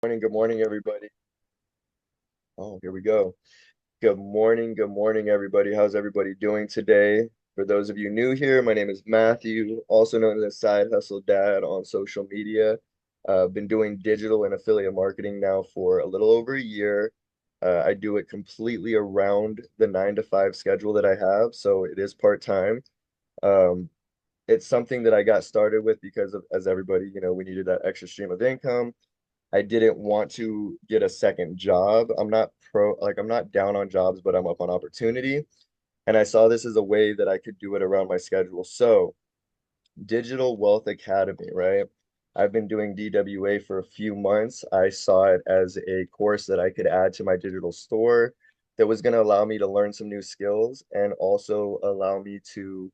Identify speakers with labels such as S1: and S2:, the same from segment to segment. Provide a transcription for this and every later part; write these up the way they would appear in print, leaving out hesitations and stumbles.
S1: Good morning, everybody. Oh, here we go. Good morning, everybody. How's everybody doing today? For those of you new here, my name is Matthew, also known as Side Hustle Dad on social media. I've been doing digital and affiliate marketing now for a little over a year. I do it completely around the 9 to 5 schedule that I have, so it is part-time. Um, it's something that I got started with because of, as everybody, we needed that extra stream of income. I didn't want to get a second job. I'm not down on jobs, but I'm up on opportunity. And I saw this as a way that I could do it around my schedule. So, Digital Wealth Academy, right? I've been doing DWA for a few months. I saw it as a course that I could add to my digital store that was going to allow me to learn some new skills and also allow me to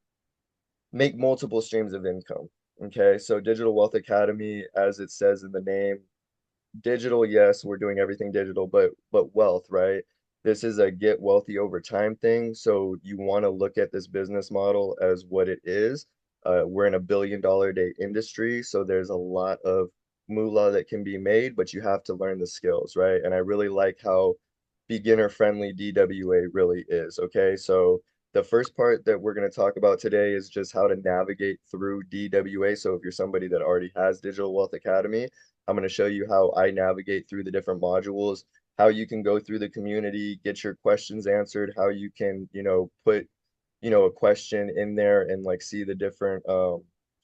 S1: make multiple streams of income. Okay, so Digital Wealth Academy, as it says in the name, digital, yes, we're doing everything digital, but wealth, right? This is a get wealthy over time thing. So you want to look at this business model as what it is. We're in a billion-dollar a day industry, so there's a lot of moolah that can be made, but you have to learn the skills, right? And I really like how beginner-friendly DWA really is. Okay, so the first part that we're going to talk about today is just how to navigate through DWA. So if you're somebody that already has Digital Wealth Academy, I'm going to show you how I navigate through the different modules, how you can go through the community, get your questions answered, how you can, put, a question in there and like see the different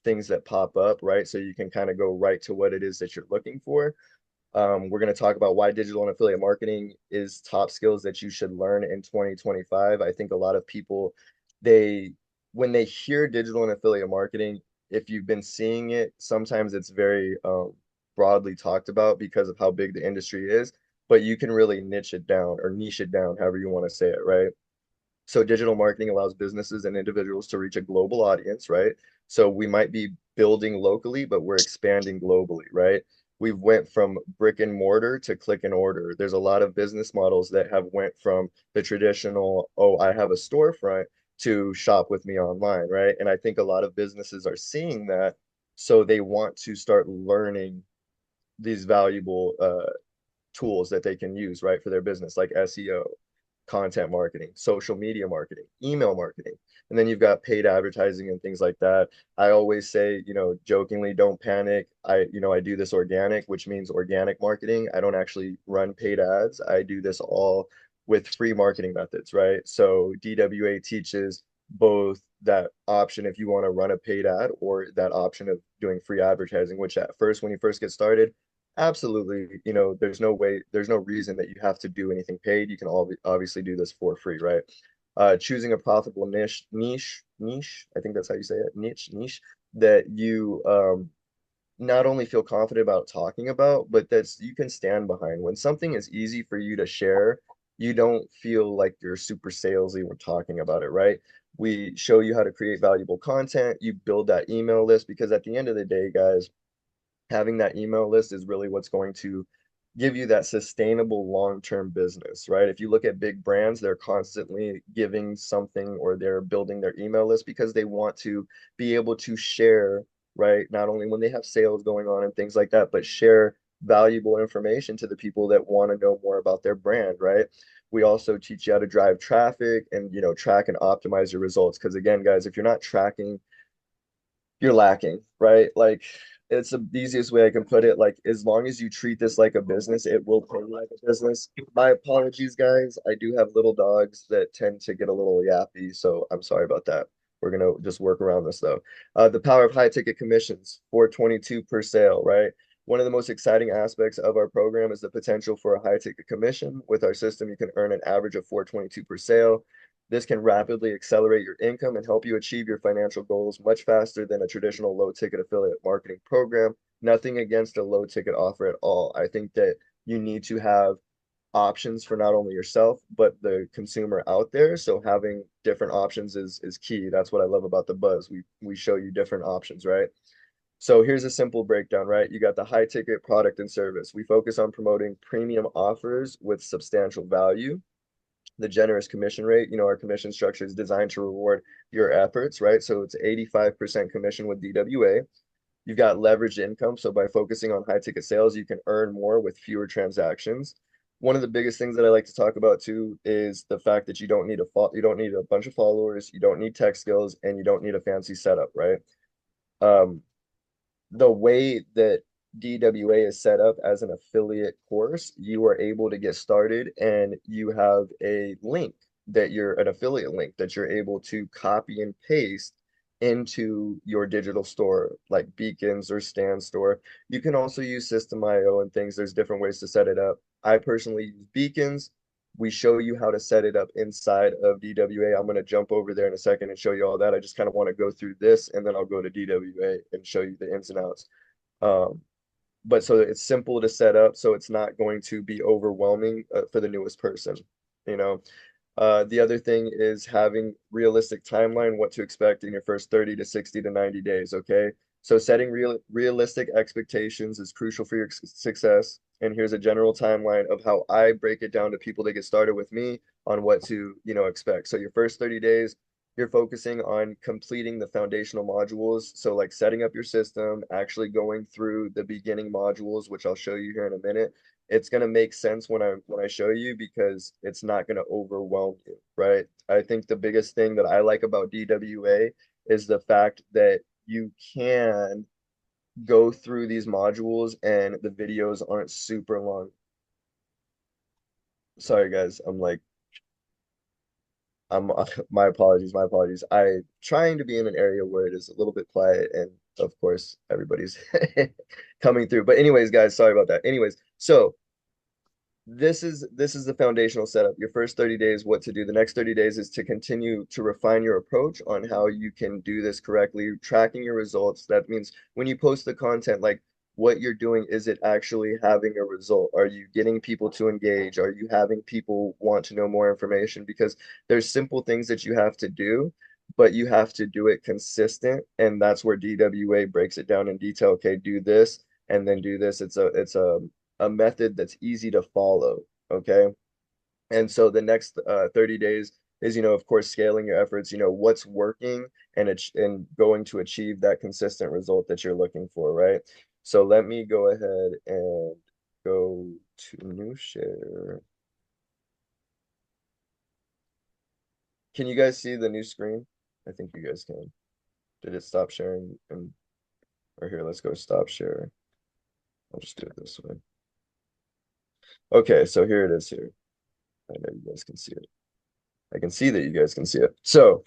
S1: things that pop up, right? So you can kind of go right to what it is that you're looking for. We're going to talk about why digital and affiliate marketing is top skills that you should learn in 2025. I think a lot of people, they, when they hear digital and affiliate marketing, if you've been seeing it, sometimes it's very broadly talked about because of how big the industry is, but you can really niche it down, however you want to say it, right? So digital marketing allows businesses and individuals to reach a global audience, right? So we might be building locally, but we're expanding globally, right? We've went from brick and mortar to click and order. There's a lot of business models that have went from the traditional, oh, I have a storefront to shop with me online, right? And I think a lot of businesses are seeing that, so they want to start learning these valuable tools that they can use, right, for their business, like SEO, content marketing, social media marketing, email marketing. And then you've got paid advertising and things like that. I always say, jokingly, don't panic. I do this organic, which means organic marketing. I don't actually run paid ads. I do this all with free marketing methods, right? So DWA teaches both that option if you want to run a paid ad or that option of doing free advertising, which at first, when you first get started, absolutely, there's no reason that you have to do anything paid. You can obviously do this for free, right? Choosing a profitable niche, I think that's how you say it, niche, that you not only feel confident about talking about, but that's you can stand behind. When something is easy for you to share, you don't feel like you're super salesy when talking about it, right? We show you how to create valuable content. You build that email list because at the end of the day, guys, having that email list is really what's going to give you that sustainable long-term business, right? If you look at big brands, they're constantly giving something or they're building their email list because they want to be able to share, right? Not only when they have sales going on and things like that, but share valuable information to the people that want to know more about their brand, right? We also teach you how to drive traffic and, track and optimize your results. Because again, guys, if you're not tracking, you're lacking, right? Like it's the easiest way I can put it. Like as long as you treat this like a business, it will pay you like a business. My apologies, guys. I do have little dogs that tend to get a little yappy, so I'm sorry about that. We're gonna just work around this though. The power of high ticket commissions, 422 per sale, right? One of the most exciting aspects of our program is the potential for a high ticket commission. With our system, you can earn an average of 422 per sale. This can rapidly accelerate your income and help you achieve your financial goals much faster than a traditional low ticket affiliate marketing program. Nothing against a low ticket offer at all. I think that you need to have options for not only yourself, but the consumer out there. So having different options is key. That's what I love about the Buzz. We show you different options, right? So here's a simple breakdown, right? You got the high ticket product and service. We focus on promoting premium offers with substantial value. The generous commission rate, our commission structure is designed to reward your efforts, right? So it's 85% commission with DWA. You've got leveraged income. So by focusing on high ticket sales, you can earn more with fewer transactions. One of the biggest things that I like to talk about too is the fact that you don't need a bunch of followers, you don't need tech skills, and you don't need a fancy setup, right? Um, the way that DWA is set up as an affiliate course, you are able to get started and you have a link that you're an affiliate link that you're able to copy and paste into your digital store, like Beacons or Stand Store. You can also use System.io and things. There's different ways to set it up. I personally use Beacons. We show you how to set it up inside of DWA. I'm going to jump over there in a second and show you all that. I just kind of want to go through this and then I'll go to DWA and show you the ins and outs. Um, but so it's simple to set up, so it's not going to be overwhelming for the newest person, you know. The other thing is having realistic timeline, what to expect in your first 30 to 60 to 90 days, okay? So setting realistic expectations is crucial for your success. And here's a general timeline of how I break it down to people that get started with me on what to, expect. So your first 30 days, you're focusing on completing the foundational modules. So like setting up your system, actually going through the beginning modules, which I'll show you here in a minute. It's going to make sense when I show you because it's not going to overwhelm you, right? I think the biggest thing that I like about DWA is the fact that you can go through these modules and the videos aren't super long. Sorry guys, I'm my apologies, my apologies. I trying to be in an area where it is a little bit quiet and of course everybody's coming through. But anyways, guys, sorry about that. Anyways, so this is the foundational setup. Your first 30 days, what to do. The next 30 days is to continue to refine your approach on how you can do this correctly, tracking your results. That means when you post the content, like what you're doing, is it actually having a result? Are you getting people to engage? Are you having people want to know more information? Because there's simple things that you have to do, but you have to do it consistent. And that's where DWA breaks it down in detail. Okay, do this and then do this. It's a method that's easy to follow. Okay. And so the next 30 days is, of course, scaling your efforts, what's working and going to achieve that consistent result that you're looking for, right? So let me go ahead and go to new share. Can you guys see the new screen? I think you guys can. Did it stop sharing? Or here, let's go stop share. I'll just do it this way. Okay, so here it is here. I know you guys can see it. I can see that you guys can see it. So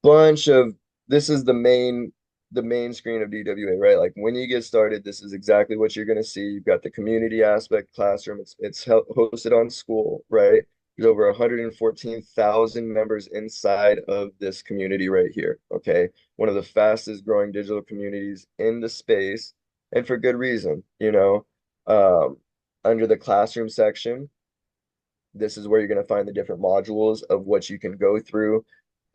S1: bunch of this is the main screen of DWA, right? Like when you get started, this is exactly what you're going to see. You've got the community aspect, classroom. It's hosted on School, right? There's over 114,000 members inside of this community right here. Okay, one of the fastest growing digital communities in the space, and for good reason. Um, under the classroom section, this is where you're going to find the different modules of what you can go through,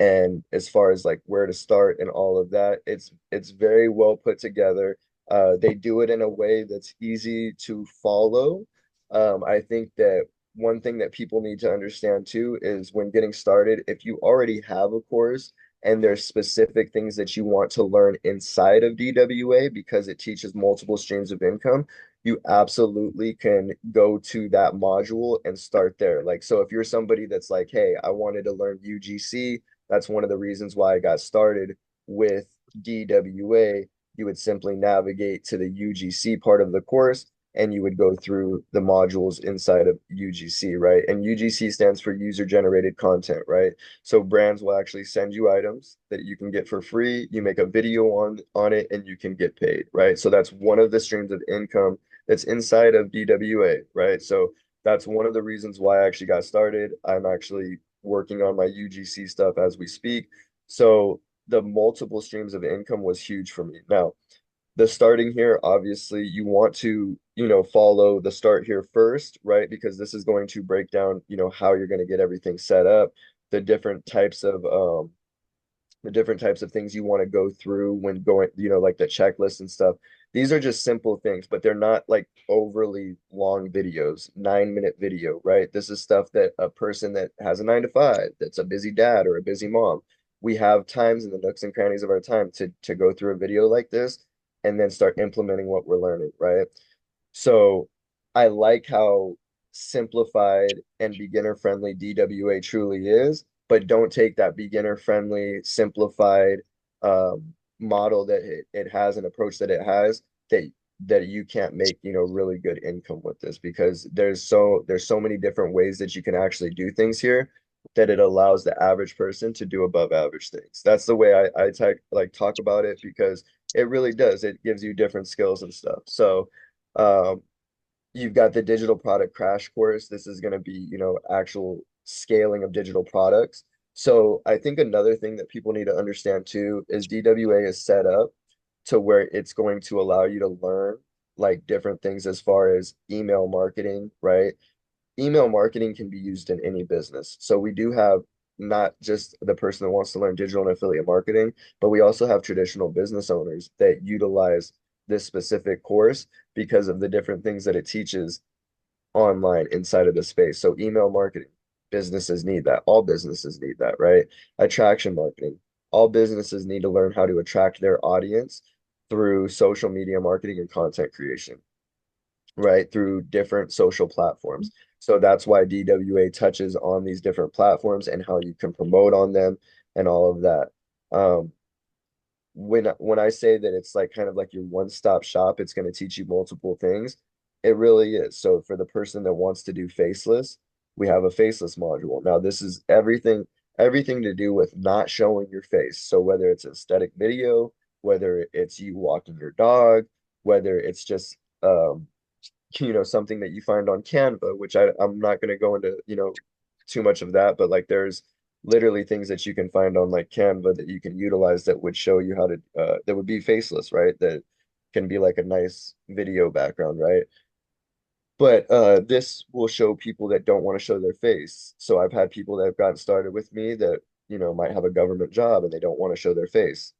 S1: and as far as like where to start and all of that, it's very well put together. They do it in a way that's easy to follow. I think that one thing that people need to understand too is when getting started, if you already have a course and there's specific things that you want to learn inside of DWA because it teaches multiple streams of income, you absolutely can go to that module and start there. Like, so if you're somebody that's like, hey, I wanted to learn UGC, that's one of the reasons why I got started with DWA. You would simply navigate to the UGC part of the course and you would go through the modules inside of UGC, right? And UGC stands for user generated content, right? So brands will actually send you items that you can get for free. You make a video on it and you can get paid, right? So that's one of the streams of income that's inside of DWA, right? So that's one of the reasons why I actually got started. I'm actually working on my UGC stuff as we speak. So the multiple streams of income was huge for me. Now, the starting here, obviously, you want to, follow the start here first, right? Because this is going to break down, how you're going to get everything set up, the different types of things you want to go through when going, like the checklist and stuff. These are just simple things, but they're not like overly long videos, 9-minute video, right? This is stuff that a person that has a 9 to 5, that's a busy dad or a busy mom we have times in the nooks and crannies of our time to go through a video like this and then start implementing what we're learning, right? So I like how simplified and beginner friendly DWA truly is, but don't take that beginner friendly, simplified model that it has, an approach that it has, that you can't make, really good income with this, because there's so many different ways that you can actually do things here, that it allows the average person to do above average things. That's the way I talk about it, because it really does. It gives you different skills and stuff. So um, you've got the digital product crash course. This is going to be, actual scaling of digital products. So I think another thing that people need to understand too is DWA is set up to where it's going to allow you to learn like different things as far as email marketing, right? Email marketing can be used in any business. So we do have not just the person that wants to learn digital and affiliate marketing, but we also have traditional business owners that utilize this specific course because of the different things that it teaches online inside of the space. So email marketing, businesses need that. All businesses need that, right? Attraction marketing. All businesses need to learn how to attract their audience through social media marketing and content creation, right? Through different social platforms. So that's why DWA touches on these different platforms and how you can promote on them and all of that. Um, when I say that it's like kind of like your one-stop shop, it's going to teach you multiple things. It really is. So for the person that wants to do faceless, we have a faceless module. Now this is everything to do with not showing your face. So whether it's a static video, whether it's you walking your dog, whether it's just something that you find on Canva, which I'm not going to go into, too much of that, but like there's literally things that you can find on like Canva that you can utilize that would show you how to that would be faceless, right? That can be like a nice video background, right? But this will show people that don't want to show their face. So I've had people that have gotten started with me that, might have a government job and they don't want to show their face.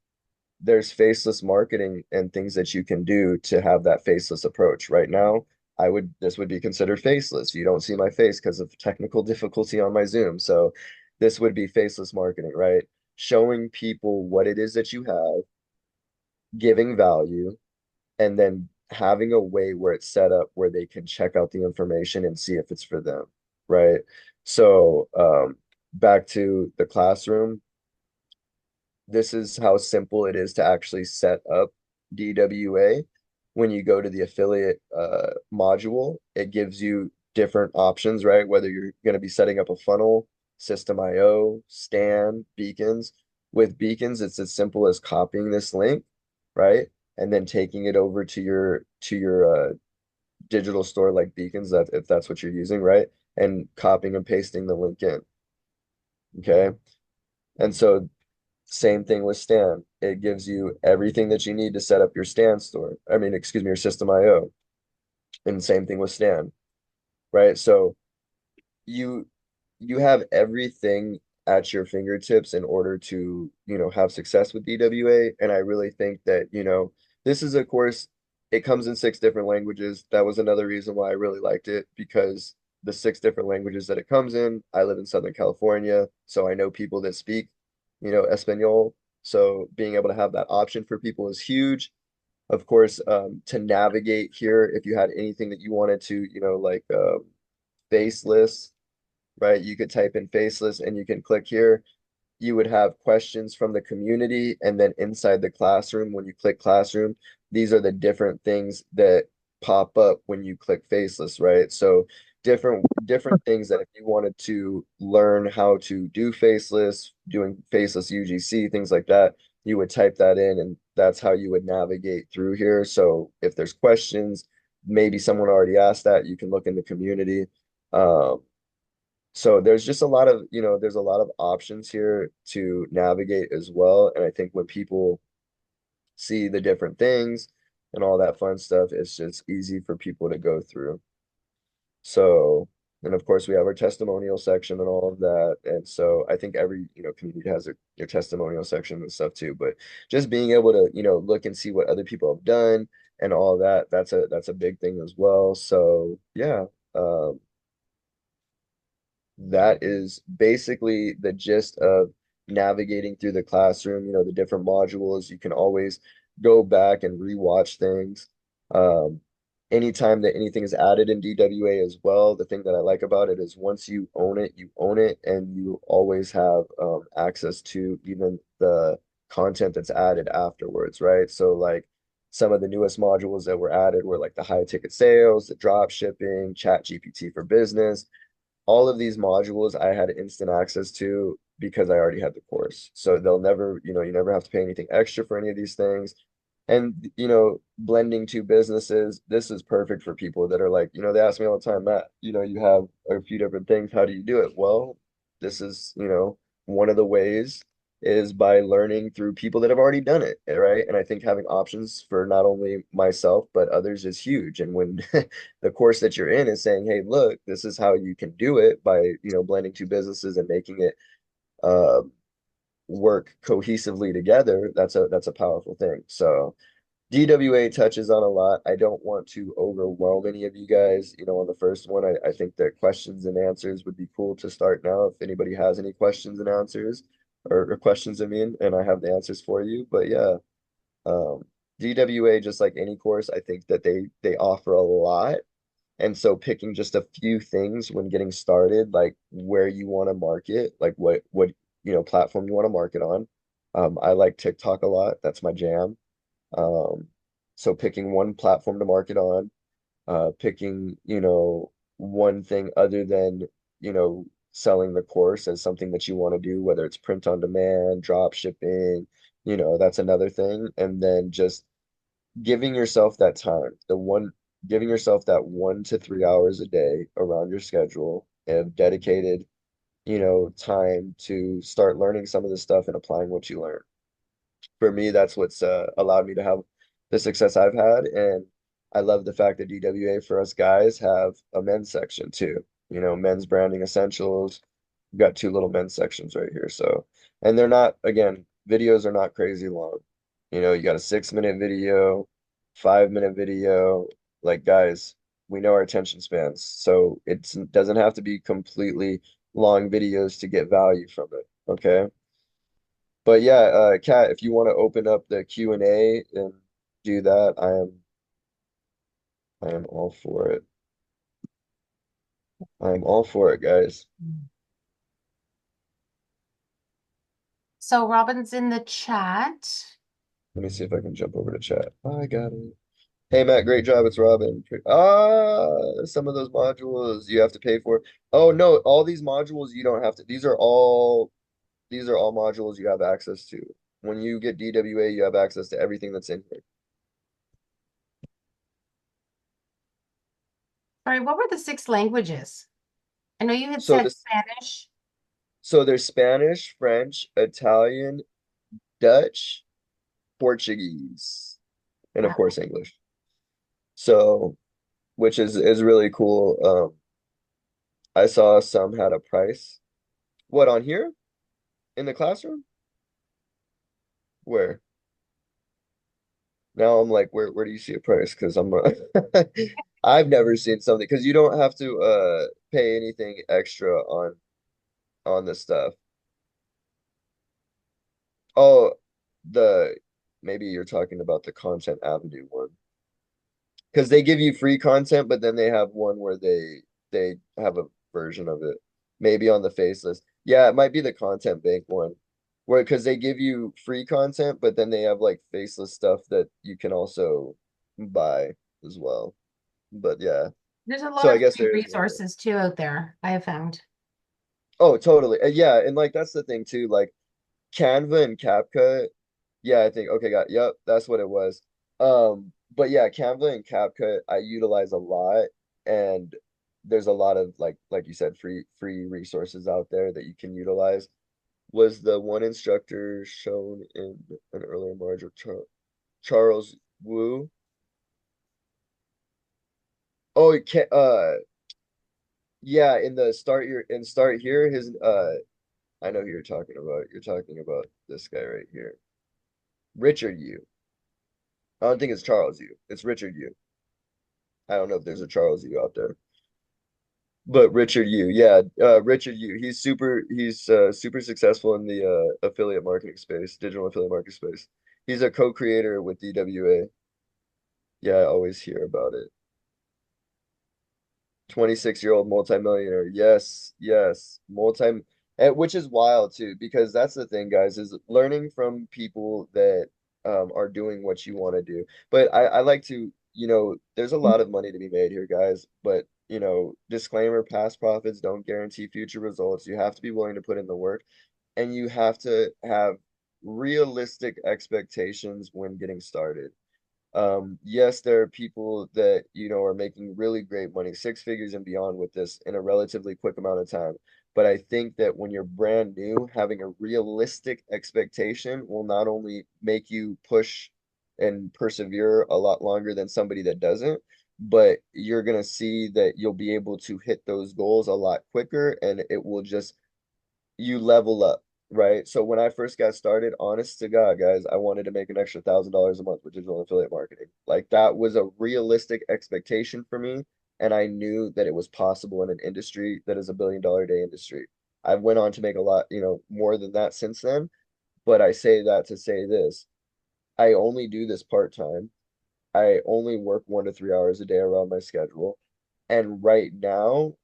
S1: There's faceless marketing and things that you can do to have that faceless approach. Right now, this would be considered faceless. You don't see my face because of technical difficulty on my Zoom. So this would be faceless marketing, right? Showing people what it is that you have, giving value, and then having a way where it's set up where they can check out the information and see if it's for them, right? So back to the classroom, this is how simple it is to actually set up DWA. When you go to the affiliate module, it gives you different options, right? Whether you're going to be setting up a funnel, system IO, stand, beacons. With beacons, it's as simple as copying this link, right? And then taking it over to your digital store like beacons, that if that's what you're using, right? And copying and pasting the link in. Okay. And so same thing with Stan. It gives you everything that you need to set up your Stan store. I mean, excuse me, your System IO. And same thing with Stan, right? So you you have everything at your fingertips in order to, have success with DWA. And I really think that, this is a course, it comes in 6 different languages. That was another reason why I really liked it, because the 6 different languages that it comes in, I live in Southern California, so I know people that speak, Espanol. So being able to have that option for people is huge. Of course, to navigate here, if you had anything that you wanted to, like faceless, right? You could type in faceless and you can click here. You would have questions from the community, and then inside the classroom, when you click classroom, these are the different things that pop up when you click faceless, right? So different things that if you wanted to learn how to do faceless, doing faceless UGC, things like that, you would type that in, and that's how you would navigate through here. So if there's questions, maybe someone already asked that, you can look in the community. Um, so there's just a lot of, there's a lot of options here to navigate as well. And I think when people see the different things and all that fun stuff, it's just easy for people to go through. So, and of course we have our testimonial section and all of that. And so I think every, community has their testimonial section and stuff too. But just being able to, look and see what other people have done and all that, that's a big thing as well. So yeah. That is basically the gist of navigating through the classroom, the different modules. You can always go back and rewatch things. Um, Anytime that anything is added in DWA as well, the thing that I like about it is once you own it, and you always have access to even the content that's added afterwards, right? So like some of the newest modules that were added were like the high ticket sales, the drop shipping, chat GPT for business. All of these modules I had instant access to because I already had the course. So they'll never, you never have to pay anything extra for any of these things. And, blending two businesses, this is perfect for people that are like, they ask me all the time, Matt, you have a few different things. How do you do it? Well, this is, one of the ways is by learning through people that have already done it, right? And I think having options for not only myself, but others is huge. And when the course that you're in is saying, hey, look, this is how you can do it by, blending two businesses and making it uh, work cohesively together, that's a powerful thing. So DWA touches on a lot. I don't want to overwhelm any of you guys, on the first one. I think that questions and answers would be cool to start now if anybody has any questions and answers or questions, I mean, and I have the answers for you. But yeah, um, DWA, just like any course, I think that they offer a lot. And so picking just a few things when getting started, like where you want to market, like what platform you want to market on. I like TikTok a lot. That's my jam. Um, so picking one platform to market on, picking, one thing other than, selling the course as something that you want to do, whether it's print on demand, drop shipping, that's another thing. And then just giving yourself that time, giving yourself that 1 to 3 hours a day around your schedule and dedicated, time to start learning some of the stuff and applying what you learn. For me, that's what's allowed me to have the success I've had. And I love the fact that DWA for us guys have a men's section too. Men's branding essentials. We've got two little men's sections right here. So, and they're not, again, videos are not crazy long. You got a 6 minute video, 5 minute video. Like, guys, we know our attention spans. So it doesn't have to be completely long videos to get value from it. Okay. But yeah, Kat, if you want to open up the Q&A and do that, I am all for it. I'm all for it, guys.
S2: So Robin's in the chat.
S1: Let me see if I can jump over to chat. Oh, I got it. Hey Matt, great job. It's Robin. Some of those modules you have to pay for. Oh no, all these modules you don't have to. These are all modules you have access to. When you get DWA, you have access to everything that's in here.
S2: Sorry, what were the 6 languages? I know you had
S1: So
S2: said
S1: this
S2: Spanish.
S1: so there's Spanish, French, Italian, Dutch, Portuguese, and of
S2: Wow.
S1: course English. So, which is really cool. I saw some had a price. What, on here in the classroom? Where? Now I'm like, where do you see a price? Because I've never seen something because you don't have to pay anything extra on this stuff. Oh, the maybe you're talking about the Content Avenue one. Because they give you free content, but then they have one where they have a version of it, maybe on the faceless. Yeah, it might be the Content Bank one, where because they give you free content, but then they have like faceless stuff that you can also buy as well. But yeah,
S2: There's a
S1: so
S2: lot
S1: I
S2: of
S1: guess
S2: free
S1: there is one there.
S2: resources too out there, I have found.
S1: Oh, totally. Yeah, and like that's the thing too. Like Canva and CapCut. Yeah, I think okay, yep, that's what it was. But yeah, Canva and CapCut I utilize a lot, and there's a lot of like you said, free resources out there that you can utilize. Was the one instructor shown in an earlier module, Charles Wu? Oh, it can yeah, in the start here, his I know who you're talking about. You're talking about this guy right here. Richard Yu. I don't think it's Charles Yu. It's Richard Yu. I don't know if there's a Charles Yu out there. But Richard Yu, yeah, Richard Yu, he's super successful in the affiliate marketing space, digital affiliate marketing space. He's a co-creator with DWA. Yeah, I always hear about it. 26-year-old multimillionaire. Yes, yes. Which is wild too, because that's the thing, guys, is learning from people that are doing what you want to do. But I like to, there's a lot of money to be made here, guys. But, disclaimer, past profits don't guarantee future results. You have to be willing to put in the work, and you have to have realistic expectations when getting started. Yes, there are people that, are making really great money, six figures and beyond with this in a relatively quick amount of time. But I think that when you're brand new, having a realistic expectation will not only make you push and persevere a lot longer than somebody that doesn't, but you're going to see that you'll be able to hit those goals a lot quicker, and it will just you level up, right? So when I first got started, honest to God, guys, I wanted to make an extra $1,000 a month with digital affiliate marketing. Like that was a realistic expectation for me, and I knew that it was possible in an industry that is a billion-dollar a day industry. I went on to make a lot, more than that since then, but I say that to say this. I only do this part-time. I only work 1 to 3 hours a day around my schedule. And right now,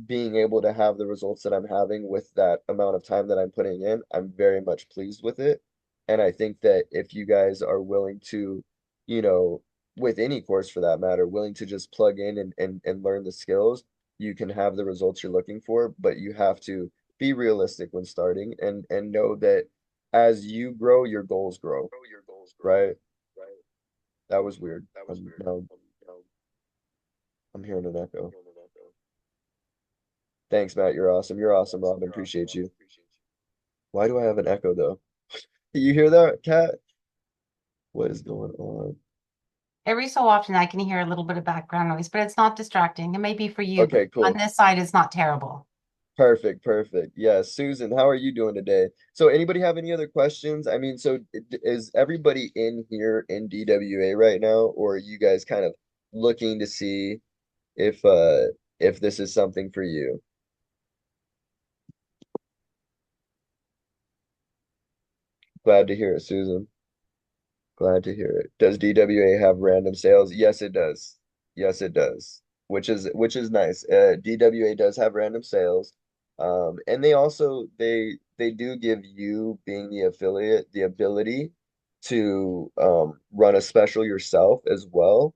S1: being able to have the results that I'm having with that amount of time that I'm putting in, I'm very much pleased with it. And I think that if you guys are willing to, you know, with any course for that matter, willing to just plug in and learn the skills, you can have the results you're looking for, but you have to be realistic when starting and know that as you grow, your goals grow, right? That was weird. I'm hearing an echo. Thanks, Matt. You're awesome. You're awesome, Robin. Appreciate you. Why do I have an echo though? You hear that, Cat? What is going on?
S2: Every so often I can hear a little bit of background noise, but it's not distracting. It may be for you, but
S1: Okay,
S2: on
S1: cool.
S2: this side, it's not terrible.
S1: Perfect, perfect. Yeah, Susan, how are you doing today? So, anybody have any other questions? I mean, so is everybody in here in DWA right now, or are you guys kind of looking to see if if this is something for you? Glad to hear it, Susan. Glad to hear it. Does DWA have random sales? Yes, it does. Yes, it does. Which is nice. DWA does have random sales. And they also they do give you, being the affiliate, the ability to run a special yourself as well.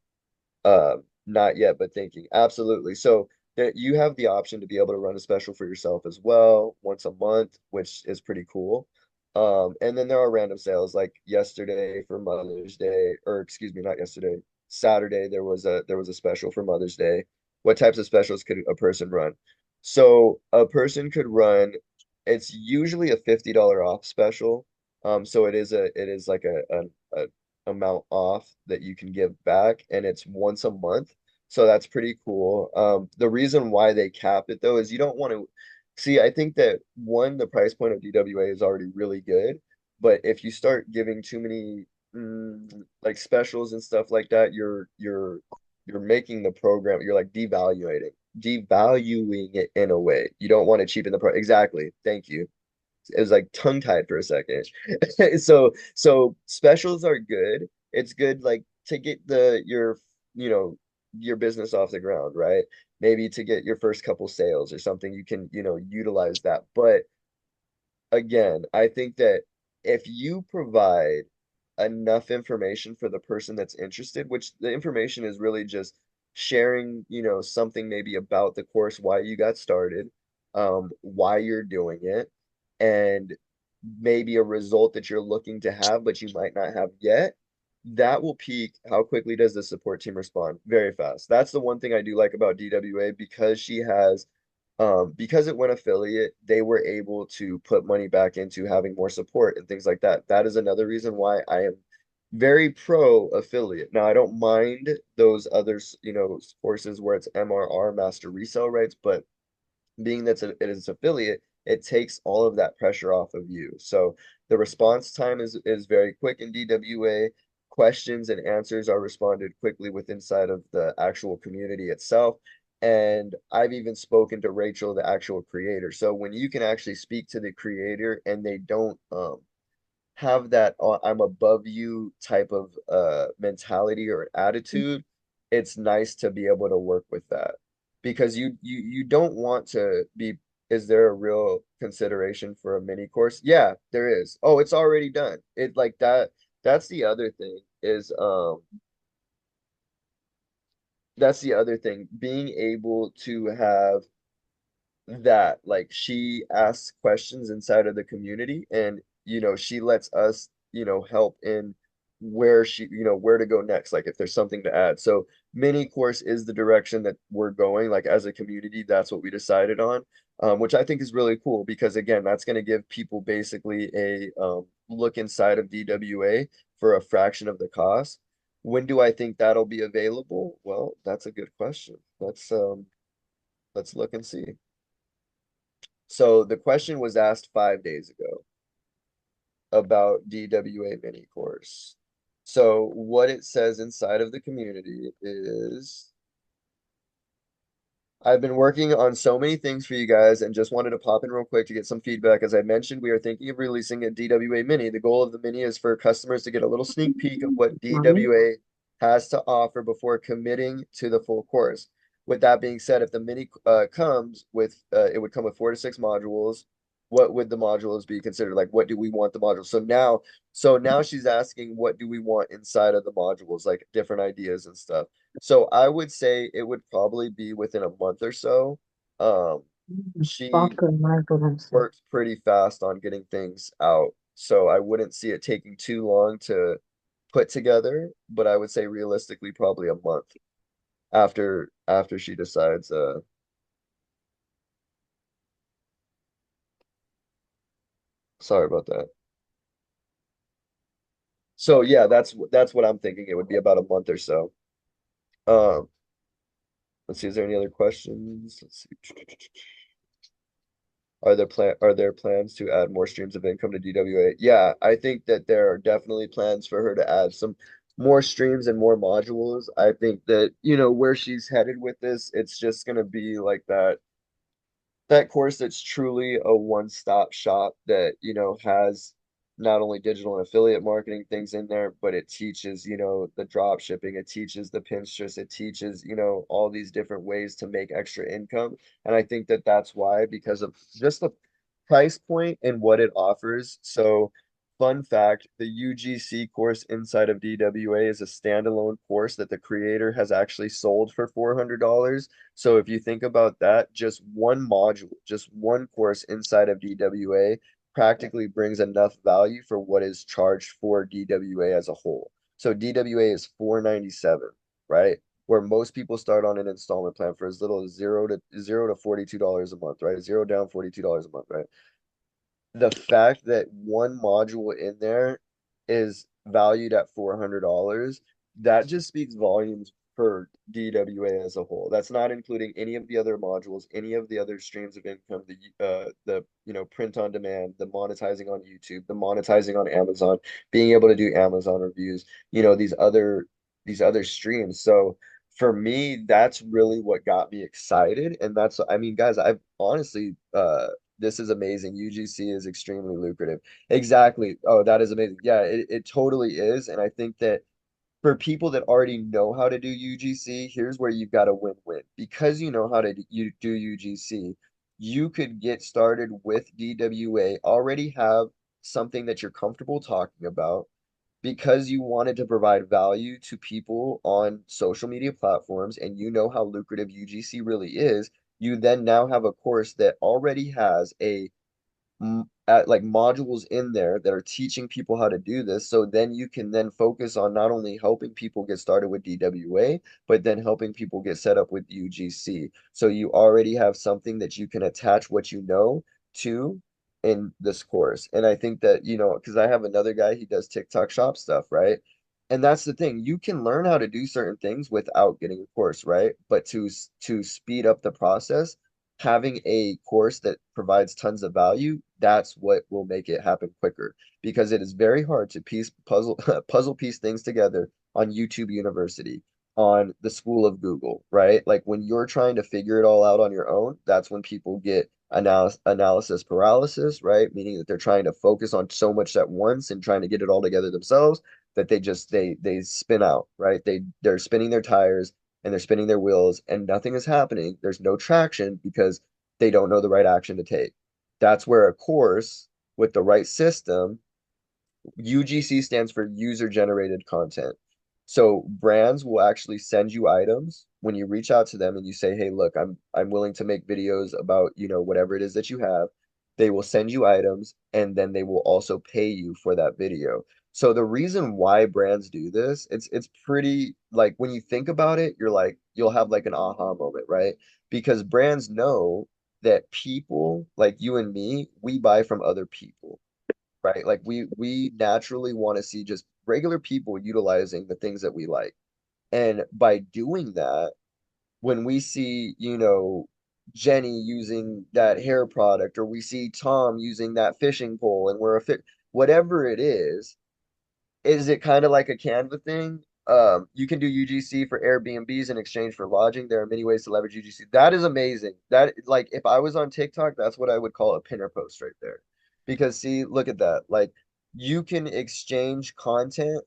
S1: Not yet, but thinking. Absolutely. So that you have the option to be able to run a special for yourself as well, once a month, which is pretty cool. And then there are random sales like yesterday for Mother's Day, or excuse me, not yesterday, Saturday there was a special for Mother's Day. What types of specials could a person run? So a person could run, it's usually a $50 off special. So it is like a amount off that you can give back, and it's once a month. So that's pretty cool. The reason why they cap it though is you don't want to see, I think that one, the price point of DWA is already really good, but if you start giving too many like specials and stuff like that, you're making the program, you're like devaluing it in a way. You don't want to cheapen the price. Exactly. Thank you. It was like tongue-tied for a second. So specials are good. It's good like to get you know, your business off the ground, right? Maybe to get your first couple sales or something, you can, utilize that. But again, I think that if you provide enough information for the person that's interested, which the information is really just sharing, something maybe about the course, why you got started, why you're doing it, and maybe a result that you're looking to have, but you might not have yet, that will peak how quickly does the support team respond? Very fast. That's the one thing I do like about DWA because she has because it went affiliate, they were able to put money back into having more support and things like that. That is another reason why I am very pro affiliate. Now, I don't mind those others, courses where it's MRR, master resale rights, but being that it is affiliate, it takes all of that pressure off of you. So the response time is very quick in DWA. Questions and answers are responded quickly with inside of the actual community itself. And I've even spoken to Rachel, the actual creator. So when you can actually speak to the creator and they don't have that I'm above you type of mentality or attitude, it's nice to be able to work with that because you don't want to be. Is there a real consideration for a mini course? Yeah, there is. Oh, it's already done. It like that. That's the other thing is that's the other thing, being able to have that like she asks questions inside of the community and she lets us help in where she where to go next, like if there's something to add. So mini course is the direction that we're going, like as a community that's what we decided on, which I think is really cool because again that's going to give people basically a look inside of DWA for a fraction of the cost. When do I think that'll be available? Well, that's a good question. Let's look and see. So the question was asked 5 days ago about DWA mini course. So what it says inside of the community is I've been working on so many things for you guys and just wanted to pop in real quick to get some feedback. As I mentioned, we are thinking of releasing a DWA Mini. The goal of the Mini is for customers to get a little sneak peek of what DWA has to offer before committing to the full course. With that being said, if the Mini comes with, it would come with 4 to 6 modules. What would the modules be considered? Like, what do we want the modules? So now she's asking, what do we want inside of the modules? Like different ideas and stuff. So I would say it would probably be within a month or so. Um, she works pretty fast on getting things out, so I wouldn't see it taking too long to put together, but I would say realistically probably a month after she decides sorry about that. So yeah, that's what I'm thinking. It would be about a month or so. Um, let's see, is there any other questions? Let's see. Are there plans to add more streams of income to DWA? Yeah, I think that there are definitely plans for her to add some more streams and more modules. I think that, where she's headed with this, it's just gonna be like that course that's truly a one-stop shop that, has not only digital and affiliate marketing things in there, but it teaches, the drop shipping, it teaches the Pinterest, it teaches, all these different ways to make extra income. And I think that that's why, because of just the price point and what it offers. So, fun fact, the UGC course inside of DWA is a standalone course that the creator has actually sold for $400. So if you think about that, just one module, just one course inside of DWA practically brings enough value for what is charged for DWA as a whole. So DWA is 497, right? Where most people start on an installment plan for as little as zero to $42 a month, right? Zero down, $42 a month, right? The fact that one module in there is valued at $400, that just speaks volumes for DWA as a whole. That's not including any of the other modules, any of the other streams of income, the print on demand, the monetizing on YouTube, the monetizing on Amazon, being able to do Amazon reviews, these other streams. So for me, that's really what got me excited. And that's, I mean, guys, I've honestly this is amazing. UGC is extremely lucrative. Exactly. Oh, that is amazing. Yeah, it totally is. And I think that for people that already know how to do UGC, here's where you've got a win-win. Because you know how to do UGC, you could get started with DWA, already have something that you're comfortable talking about, because you wanted to provide value to people on social media platforms and you know how lucrative UGC really is, you then now have a course that already has like modules in there that are teaching people how to do this. So then you can then focus on not only helping people get started with DWA, but then helping people get set up with UGC. So you already have something that you can attach what you know to in this course. And I think that, because I have another guy, he does TikTok shop stuff, right? And that's the thing. You can learn how to do certain things without getting a course, right? But to speed up the process, having a course that provides tons of value, that's what will make it happen quicker because it is very hard to piece puzzle puzzle piece things together on YouTube University. on the school of Google, right? Like when you're trying to figure it all out on your own, that's when people get analysis paralysis, right? Meaning that they're trying to focus on so much at once and trying to get it all together themselves that they spin out, right? They're spinning their tires and they're spinning their wheels and nothing is happening. There's no traction because they don't know the right action to take. That's where a course with the right system, UGC stands for user generated content. So brands will actually send you items when you reach out to them and you say, "Hey, look, I'm willing to make videos about, whatever it is that you have." They will send you items and then they will also pay you for that video. So the reason why brands do this, it's pretty like when you think about it, you'll have like an aha moment, right? Because brands know that people like you and me, we buy from other people, right? Like we naturally want to see just regular people utilizing the things that we like. And by doing that, when we see, Jenny using that hair product, or we see Tom using that fishing pole, and we're a fit, whatever it is it kind of like a Canva thing? You can do UGC for Airbnbs in exchange for lodging. There are many ways to leverage UGC. That is amazing. That like if I was on TikTok, that's what I would call a pinner post right there. Because see, look at that. Like you can exchange content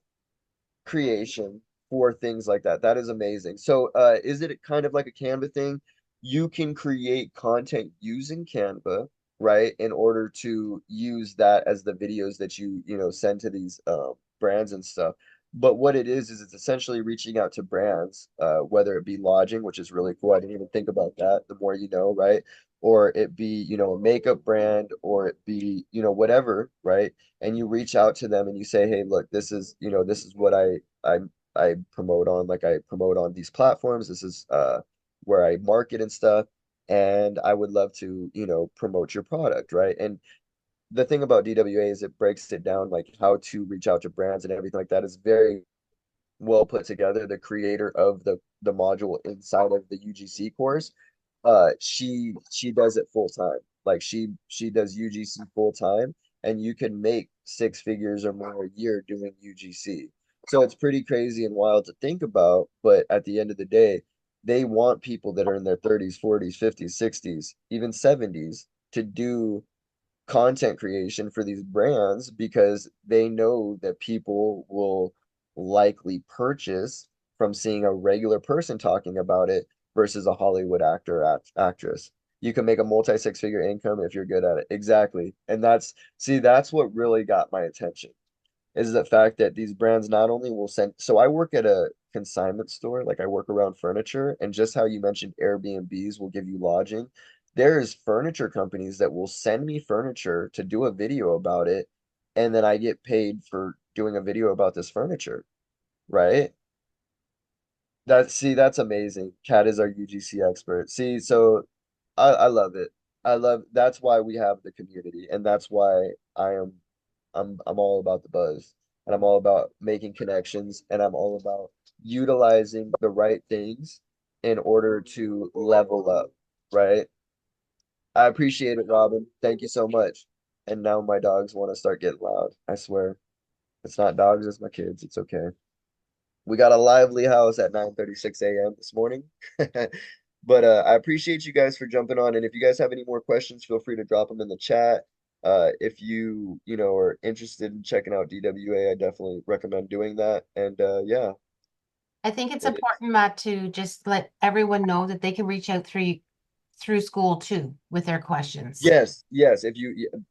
S1: creation for things like that. That is amazing. So, is it kind of like a Canva thing? You can create content using Canva, right, in order to use that as the videos that you send to these brands and stuff. But what it is it's essentially reaching out to brands, whether it be lodging, which is really cool. I didn't even think about that. The more you know, right? Or it be, a makeup brand, or it be, whatever, right? And you reach out to them and you say, "Hey, look, this is what I I promote on, like I promote on these platforms. This is where I market and stuff, and I would love to, promote your product, right?" And the thing about DWA is it breaks it down like how to reach out to brands and everything like that is very well put together. The creator of the module inside of the UGC course, she does it full time. Like she does UGC full time, and you can make six figures or more a year doing UGC. So it's pretty crazy and wild to think about, but at the end of the day, they want people that are in their 30s, 40s, 50s, 60s, even 70s to do content creation for these brands because they know that people will likely purchase from seeing a regular person talking about it versus a Hollywood actor actress. You can make a multi six figure income if you're good at it. Exactly. And that's what really got my attention is the fact that these brands not only will send, so I work at a consignment store, like I work around furniture, and just how you mentioned Airbnbs will give you lodging, there's furniture companies that will send me furniture to do a video about it, and then I get paid for doing a video about this furniture, right? That's amazing. Kat is our UGC expert. See, so I love it. That's why we have the community, and that's why I'm all about the buzz, and I'm all about making connections, and I'm all about utilizing the right things in order to level up, right? I appreciate it, Robin. Thank you so much. And now my dogs want to start getting loud. I swear. It's not dogs, it's my kids. It's okay. We got a lively house at 9:36 a.m. this morning. But I appreciate you guys for jumping on. And if you guys have any more questions, feel free to drop them in the chat. If you are interested in checking out DWA, I definitely recommend doing that. And yeah,
S2: I think it's
S1: it is.
S2: important, Matt, to just let everyone know that they can reach out through school too with their questions.
S1: Yes, yes.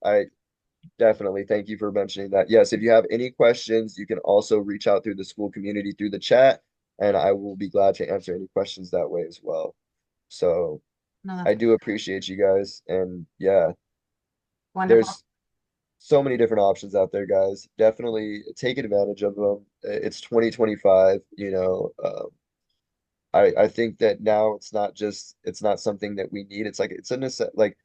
S1: I definitely thank you for mentioning that. Yes, if you have any questions, you can also reach out through the school community through the chat, and I will be glad to answer any questions that way as well. So
S2: No, that's
S1: I do appreciate you guys. And yeah,
S2: wonderful.
S1: there's so many different options out there, guys. Definitely take advantage of them. It's 2025, I think that now it's not something that we need. It's like it's a like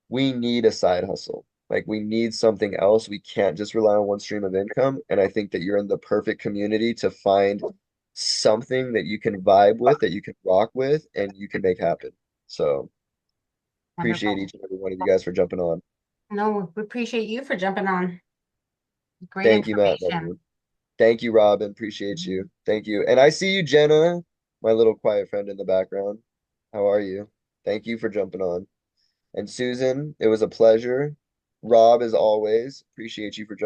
S1: we need a side hustle. Like we need something else. We can't just rely on one stream of income. And I think that you're in the perfect community to find something that you can vibe with, that you can rock with, and you can make happen. So appreciate
S2: Wonderful.
S1: each and every one of you guys for jumping on.
S2: No, we appreciate you for jumping on. Great
S1: Thank you, Matt. Love
S2: information.
S1: you. Thank you, Robin. Appreciate you. Thank you. And I see you, Jenna. my little quiet friend in the background. How are you? Thank you for jumping on. And Susan, it was a pleasure. Rob, as always, appreciate you for jumping.